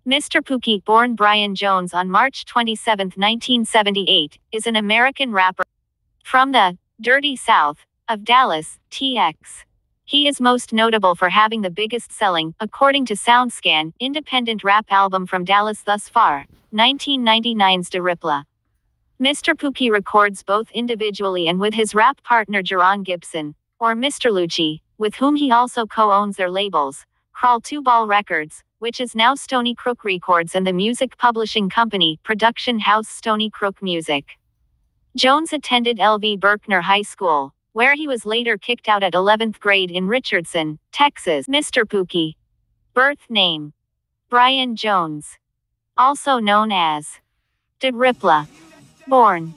MR.POOKIE, born Brian Jones on March 27, 1978, is an American rapper from the Dirty South of Dallas, TX. He is most notable for having the biggest selling, according to SoundScan, independent rap album from Dallas thus far, 1999's DeRipla. MR.POOKIE records both individually and with his rap partner Jerron Gibson, or Mr. Lucci, with whom he also co-owns their labels, Crawl 2 Ball Records, which is now Stony Crook Records, and the music publishing company, production house Stony Crook Music. Jones attended L.V. Berkner High School, where he was later kicked out at 11th grade in Richardson, Texas. MR.POOKIE. Birth name: Brian Jones, also known as DeRipla. Born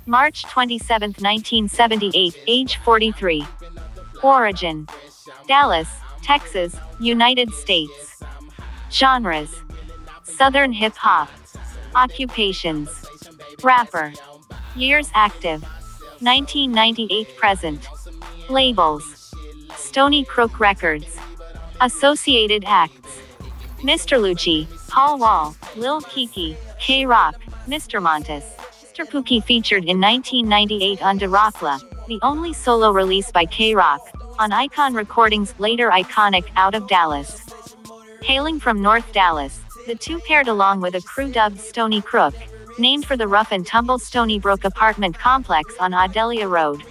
March 27, 1978, age 43. Origin: Dallas, Texas, United States. Genres: Southern hip-hop. Occupations: rapper. Years active: 1998 present. Labels: Stony Crook Records. Associated acts: Mr. Lucci, Paul Wall, Lil Keke, K-Rock, Mr. Montes. MR.POOKIE featured in 1998 on DeRipla, the only solo release by K-Rock, on Icon Recordings, later Iconic, out of Dallas. Hailing from North Dallas, the two paired along with a crew dubbed Stony Crook, named for the rough and tumble Stony Brook apartment complex on Audelia Road,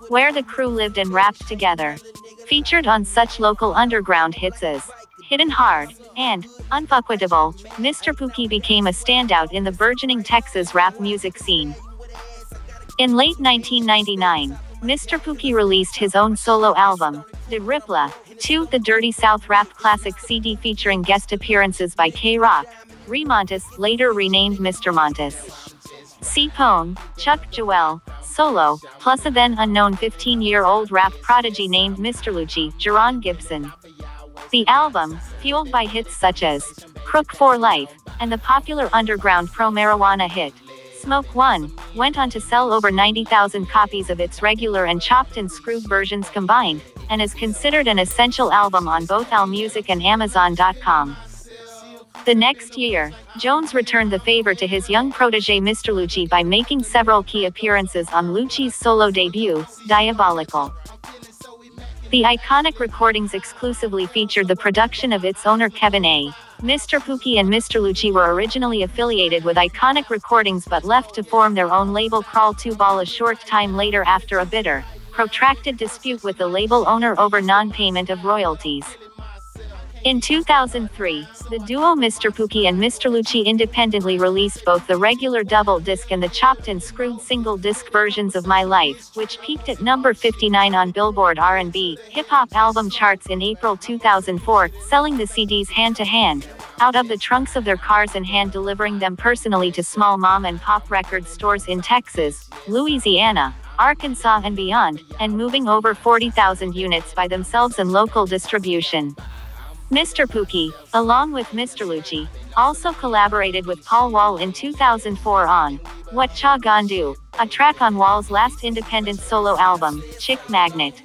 where the crew lived and rapped together. Featured on such local underground hits as Hidden Hard and Unfuckwittable, MR.POOKIE became a standout in the burgeoning Texas rap music scene. In late 1999, MR.POOKIE released his own solo album, DeRipla 2, the Dirty South Rap Classic CD featuring guest appearances by K-Rock, Remontes, later renamed Mr. Montes, C-Pone, Chuck Joel, Solo, plus a then unknown 15-year-old rap prodigy named Mr. Lucci, Jerron Gibson. The album, fueled by hits such as Crook for Life and the popular underground pro-marijuana hit Smoke One, went on to sell over 90,000 copies of its regular and chopped and screwed versions combined, and is considered an essential album on both AllMusic and Amazon.com. The next year, Jones returned the favor to his young protege Mr. Lucci by making several key appearances on Lucci's solo debut, Diabolical. The Iconic Recordings exclusively featured the production of its owner Kevin A. MR.POOKIE and Mr. Lucci were originally affiliated with Iconic Recordings but left to form their own label Crawl 2 Ball a short time later after a bitter, protracted dispute with the label owner over non-payment of royalties. In 2003, the duo MR.POOKIE and Mr. Lucci independently released both the regular double disc and the chopped and screwed single disc versions of My Life, which peaked at number 59 on Billboard R&B hip-hop album charts in April 2004, selling the CDs hand-to-hand, out of the trunks of their cars and hand-delivering them personally to small mom-and-pop record stores in Texas, Louisiana, Arkansas and beyond, and moving over 40,000 units by themselves in local distribution. MR.POOKIE, along with Mr. Lucci, also collaborated with Paul Wall in 2004 on What Cha Gon Do, a track on Wall's last independent solo album, Chick Magnet.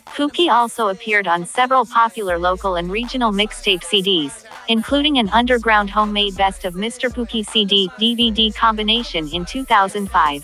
POOKIE also appeared on several popular local and regional mixtape CDs, including an underground homemade Best of MR.POOKIE CD/DVD combination in 2005.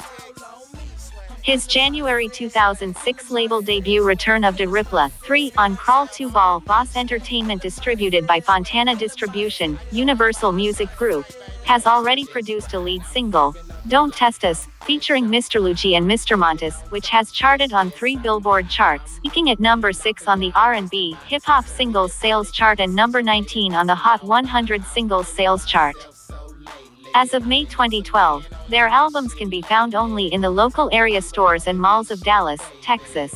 His January 2006 label debut Return of DeRipla 3 on Crawl 2 Ball Boss Entertainment, distributed by Fontana Distribution, Universal Music Group, has already produced a lead single, Don't Test Us, featuring Mr. Lucci and Mr. Montes, which has charted on 3 Billboard charts, peaking at number 6 on the R&B hip-hop singles sales chart and number 19 on the Hot 100 singles sales chart. As of May 2012, their albums can be found only in the local area stores and malls of Dallas, Texas.